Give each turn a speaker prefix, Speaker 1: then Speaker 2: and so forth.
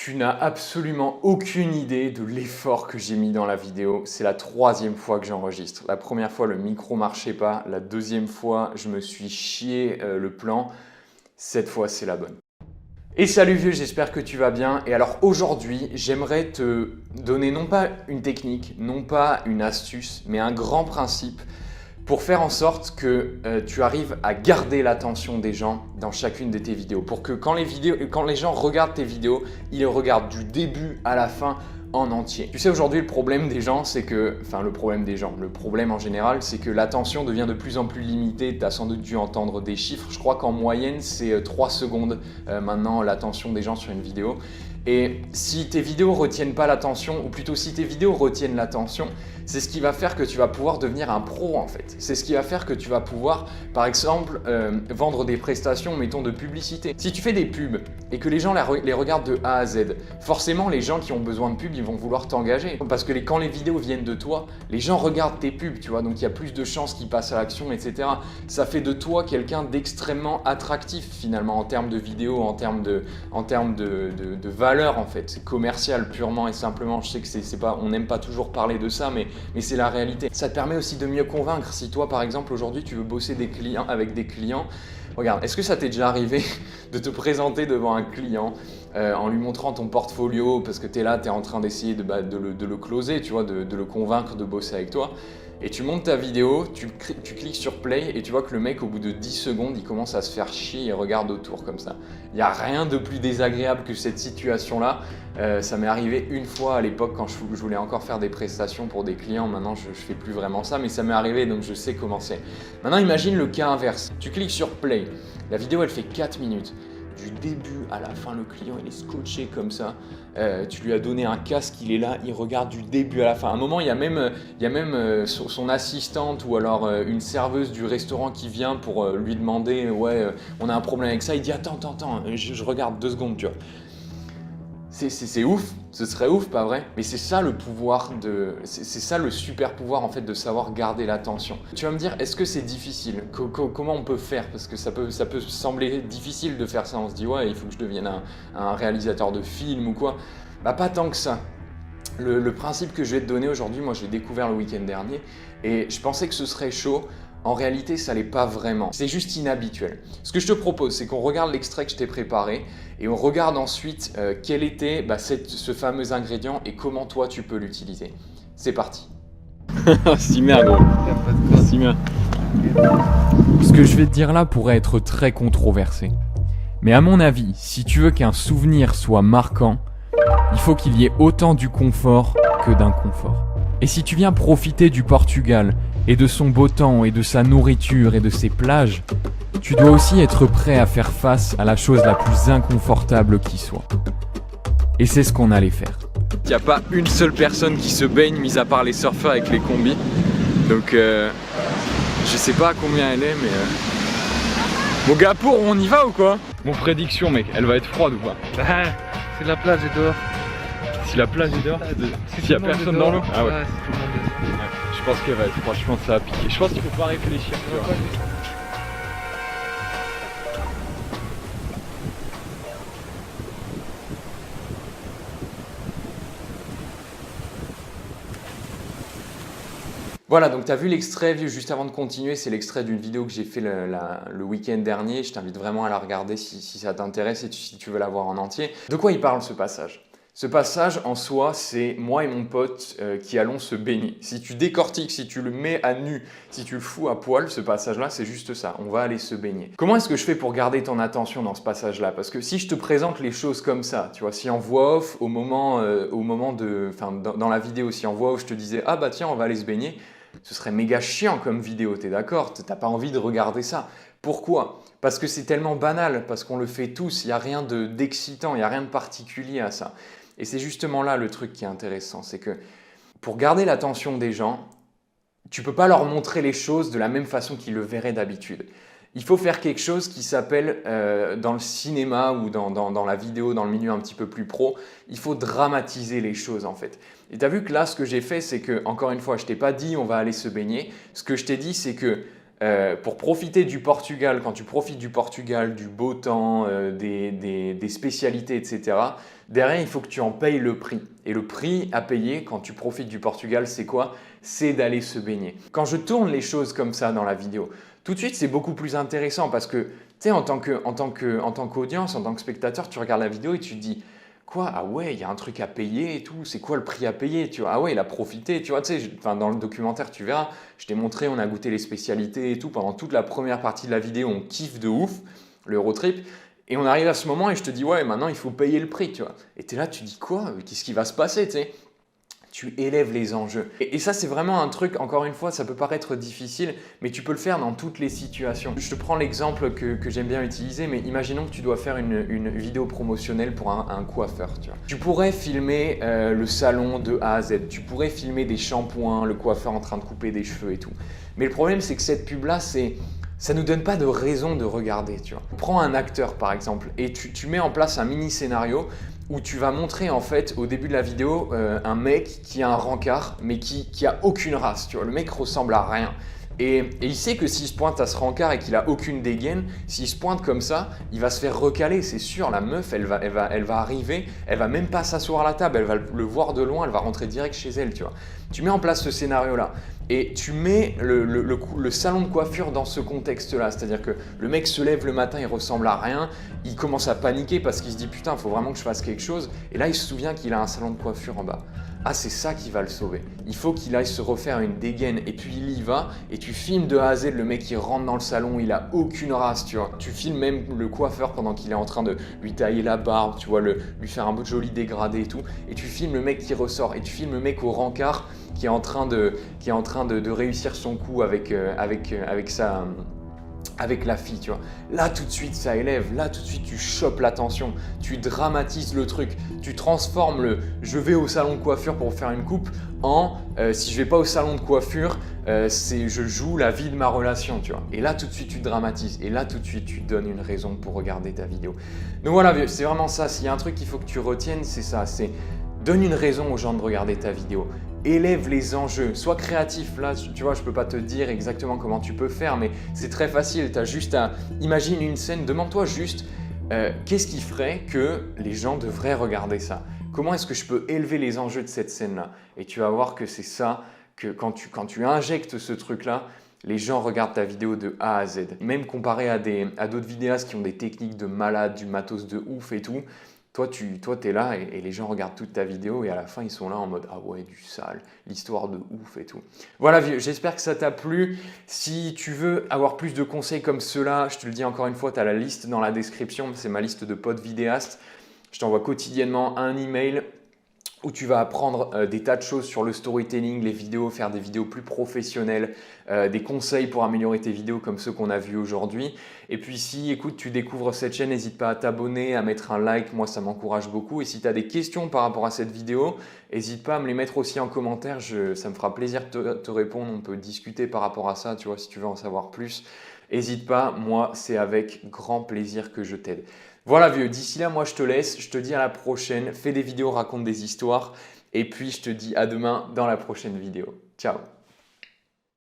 Speaker 1: Tu n'as absolument aucune idée de l'effort que j'ai mis dans la vidéo. C'est la 3e fois que j'enregistre. La première fois, le micro marchait pas. La 2e fois, je me suis chié le plan. Cette fois, c'est la bonne. Et salut vieux, j'espère que tu vas bien. Et alors aujourd'hui, j'aimerais te donner non pas une technique, non pas une astuce, mais un grand principe pour faire en sorte que tu arrives à garder l'attention des gens dans chacune de tes vidéos. Pour que quand les gens regardent tes vidéos, ils les regardent du début à la fin en entier. Tu sais, aujourd'hui, le problème des gens, c'est que... Enfin, le problème en général, c'est que l'attention devient de plus en plus limitée. Tu as sans doute dû entendre des chiffres. Je crois qu'en moyenne, c'est 3 secondes maintenant l'attention des gens sur une vidéo. Et si tes vidéos retiennent pas l'attention, ou plutôt si tes vidéos retiennent l'attention, c'est ce qui va faire que tu vas pouvoir devenir un pro en fait. C'est ce qui va faire que tu vas pouvoir, par exemple, vendre des prestations, mettons, de publicité. Si tu fais des pubs et que les gens les regardent de A à Z, forcément les gens qui ont besoin de pubs, ils vont vouloir t'engager. Parce que quand les vidéos viennent de toi, les gens regardent tes pubs, tu vois, donc il y a plus de chances qu'ils passent à l'action, etc. Ça fait de toi quelqu'un d'extrêmement attractif finalement en termes de vidéos, en termes de valeur en fait. C'est commercial purement et simplement. Je sais que c'est pas, on n'aime pas toujours parler de ça, mais c'est la réalité. Ça te permet aussi de mieux convaincre. Si toi, par exemple, aujourd'hui, tu veux bosser avec des clients, regarde, est-ce que ça t'est déjà arrivé de te présenter devant un client en lui montrant ton portfolio parce que tu es là, tu es en train d'essayer de le closer, tu vois, de le convaincre de bosser avec toi, et tu montes ta vidéo, tu cliques sur play et tu vois que le mec, au bout de 10 secondes, il commence à se faire chier et regarde autour comme ça. Il n'y a rien de plus désagréable que cette situation-là. Ça m'est arrivé une fois à l'époque quand je voulais encore faire des prestations pour des clients. Maintenant, je ne fais plus vraiment ça, mais ça m'est arrivé, donc je sais comment c'est. Maintenant, imagine le cas inverse. Tu cliques sur play. La vidéo, elle fait 4 minutes. Du début à la fin, le client, il est scotché comme ça. Tu lui as donné un casque, il est là, il regarde du début à la fin. À un moment, il y a même son assistante ou alors une serveuse du restaurant qui vient pour lui demander « Ouais, on a un problème avec ça ». Il dit « Attends, je regarde 2 secondes, tu vois ». C'est ouf, ce serait ouf, pas vrai? Mais c'est ça le pouvoir c'est ça le super pouvoir en fait de savoir garder l'attention. Tu vas me dire, est-ce que c'est difficile? Comment on peut faire? Parce que ça peut sembler difficile de faire ça. On se dit, ouais, il faut que je devienne un réalisateur de film ou quoi. Bah pas tant que ça. Le principe que je vais te donner aujourd'hui, moi je l'ai découvert le week-end dernier et je pensais que ce serait chaud. En réalité, ça l'est pas vraiment. C'est juste inhabituel. Ce que je te propose, c'est qu'on regarde l'extrait que je t'ai préparé et on regarde ensuite quel était ce fameux ingrédient et comment toi tu peux l'utiliser. C'est parti. Steamer, gros. Steamer. Ce que je vais te dire là pourrait être très controversé. Mais à mon avis, si tu veux qu'un souvenir soit marquant, il faut qu'il y ait autant du confort que d'inconfort. Et si tu viens profiter du Portugal et de son beau temps et de sa nourriture et de ses plages, tu dois aussi être prêt à faire face à la chose la plus inconfortable qui soit. Et c'est ce qu'on allait faire. Il n'y a pas une seule personne qui se baigne, mis à part les surfeurs avec les combis. Donc je sais pas à combien elle est, mais... Bon gars, on y va ou quoi? Mon prédiction mec, elle va être froide ou pas?
Speaker 2: Si la plage est dehors.
Speaker 1: Si la plage est dehors? S'il y a personne dans l'eau? Ah ouais.
Speaker 2: Si tout le monde est dehors.
Speaker 1: Ouais. Je pense qu'elle va être froide, je pense que ça va piquer. Je pense qu'il faut pas réfléchir, tu vois. Voilà, donc tu as vu l'extrait juste avant de continuer, c'est l'extrait d'une vidéo que j'ai fait le week-end dernier. Je t'invite vraiment à la regarder si ça t'intéresse et si tu veux la voir en entier. De quoi il parle ce passage? Ce passage en soi, c'est moi et mon pote qui allons se baigner. Si tu décortiques, si tu le mets à nu, si tu le fous à poil, ce passage-là, c'est juste ça. On va aller se baigner. Comment est-ce que je fais pour garder ton attention dans ce passage-là? Parce que si je te présente les choses comme ça, tu vois, si en voix off, dans la vidéo, si en voix off, je te disais « Ah bah tiens, on va aller se baigner », ce serait méga chiant comme vidéo, t'es d'accord? T'as pas envie de regarder ça. Pourquoi? Parce que c'est tellement banal, parce qu'on le fait tous, il n'y a rien d'excitant, il n'y a rien de particulier à ça. Et c'est justement là le truc qui est intéressant, c'est que pour garder l'attention des gens, tu ne peux pas leur montrer les choses de la même façon qu'ils le verraient d'habitude. Il faut faire quelque chose qui s'appelle, dans le cinéma ou dans la vidéo, dans le milieu un petit peu plus pro, il faut dramatiser les choses en fait. Et tu as vu que là, ce que j'ai fait, c'est que, encore une fois, je ne t'ai pas dit on va aller se baigner. Ce que je t'ai dit, c'est que pour profiter du Portugal, quand tu profites du Portugal, du beau temps, des spécialités, etc., derrière, il faut que tu en payes le prix. Et le prix à payer quand tu profites du Portugal, c'est quoi? C'est d'aller se baigner. Quand je tourne les choses comme ça dans la vidéo, tout de suite, c'est beaucoup plus intéressant parce que, tu sais, en tant qu'audience, en tant que spectateur, tu regardes la vidéo et tu te dis, quoi? Ah ouais, il y a un truc à payer et tout. C'est quoi le prix à payer? Tu vois? Ah ouais, il a profité. Tu vois, tu sais, enfin, dans le documentaire, tu verras, je t'ai montré, on a goûté les spécialités et tout. Pendant toute la première partie de la vidéo, on kiffe de ouf le road trip. Et on arrive à ce moment et je te dis, ouais, maintenant il faut payer le prix, tu vois. Et tu es là, tu dis quoi? Qu'est-ce qui va se passer, tu sais? Tu élèves les enjeux. Et ça, c'est vraiment un truc, encore une fois, ça peut paraître difficile, mais tu peux le faire dans toutes les situations. Je te prends l'exemple que j'aime bien utiliser, mais imaginons que tu dois faire une vidéo promotionnelle pour un coiffeur. Tu vois. Tu pourrais filmer le salon de A à Z, tu pourrais filmer des shampoings, le coiffeur en train de couper des cheveux et tout. Mais le problème, c'est que cette pub-là, ça ne nous donne pas de raison de regarder. Tu vois. Prends un acteur, par exemple, et tu mets en place un mini scénario où tu vas montrer en fait au début de la vidéo un mec qui a un rencard mais qui a aucune race, tu vois, le mec ressemble à rien. Et il sait que s'il se pointe à ce rencard et qu'il a aucune dégaine, s'il se pointe comme ça, il va se faire recaler, c'est sûr. La meuf, elle va arriver, elle va même pas s'asseoir à la table, elle va le voir de loin, elle va rentrer direct chez elle, tu vois. Tu mets en place ce scénario-là et tu mets le salon de coiffure dans ce contexte-là. C'est-à-dire que le mec se lève le matin, il ressemble à rien, il commence à paniquer parce qu'il se dit putain, il faut vraiment que je fasse quelque chose. Et là, il se souvient qu'il a un salon de coiffure en bas. Ah, c'est ça qui va le sauver. Il faut qu'il aille se refaire une dégaine et puis il y va et tu filmes de A à Z le mec qui rentre dans le salon, il a aucune race, tu vois. Tu filmes même le coiffeur pendant qu'il est en train de lui tailler la barbe, tu vois, lui faire un joli dégradé et tout. Et tu filmes le mec qui ressort et tu filmes le mec au rencard qui est en train de réussir son coup avec la fille, tu vois. Là, tout de suite, ça élève. Là, tout de suite, tu chopes l'attention. Tu dramatises le truc. Tu transformes le « je vais au salon de coiffure pour faire une coupe » en si je vais pas au salon de coiffure, je joue la vie de ma relation, tu vois. Et là, tout de suite, tu dramatises. Et là, tout de suite, tu donnes une raison pour regarder ta vidéo. Donc voilà, c'est vraiment ça. S'il y a un truc qu'il faut que tu retiennes, c'est ça. C'est donne une raison aux gens de regarder ta vidéo. Élève les enjeux, sois créatif. Là, tu vois, je ne peux pas te dire exactement comment tu peux faire, mais c'est très facile. Tu as juste à imaginer une scène, demande-toi juste qu'est-ce qui ferait que les gens devraient regarder ça? Comment est-ce que je peux élever les enjeux de cette scène-là? Et tu vas voir que c'est ça, que quand tu injectes ce truc-là, les gens regardent ta vidéo de A à Z. Même comparé à d'autres vidéastes qui ont des techniques de malade, du matos de ouf et tout, toi, tu es là et les gens regardent toute ta vidéo et à la fin, ils sont là en mode « Ah ouais, du sale, l'histoire de ouf et tout ». Voilà, vieux, j'espère que ça t'a plu. Si tu veux avoir plus de conseils comme ceux-là, je te le dis encore une fois, tu as la liste dans la description. C'est ma liste de potes vidéastes. Je t'envoie quotidiennement un email où tu vas apprendre des tas de choses sur le storytelling, les vidéos, faire des vidéos plus professionnelles, des conseils pour améliorer tes vidéos comme ceux qu'on a vus aujourd'hui. Et puis si, écoute, tu découvres cette chaîne, n'hésite pas à t'abonner, à mettre un like, moi ça m'encourage beaucoup. Et si tu as des questions par rapport à cette vidéo, n'hésite pas à me les mettre aussi en commentaire, ça me fera plaisir de te répondre, on peut discuter par rapport à ça, tu vois, si tu veux en savoir plus. N'hésite pas, moi c'est avec grand plaisir que je t'aide. Voilà vieux, d'ici là, moi je te laisse, je te dis à la prochaine, fais des vidéos, raconte des histoires et puis je te dis à demain dans la prochaine vidéo. Ciao!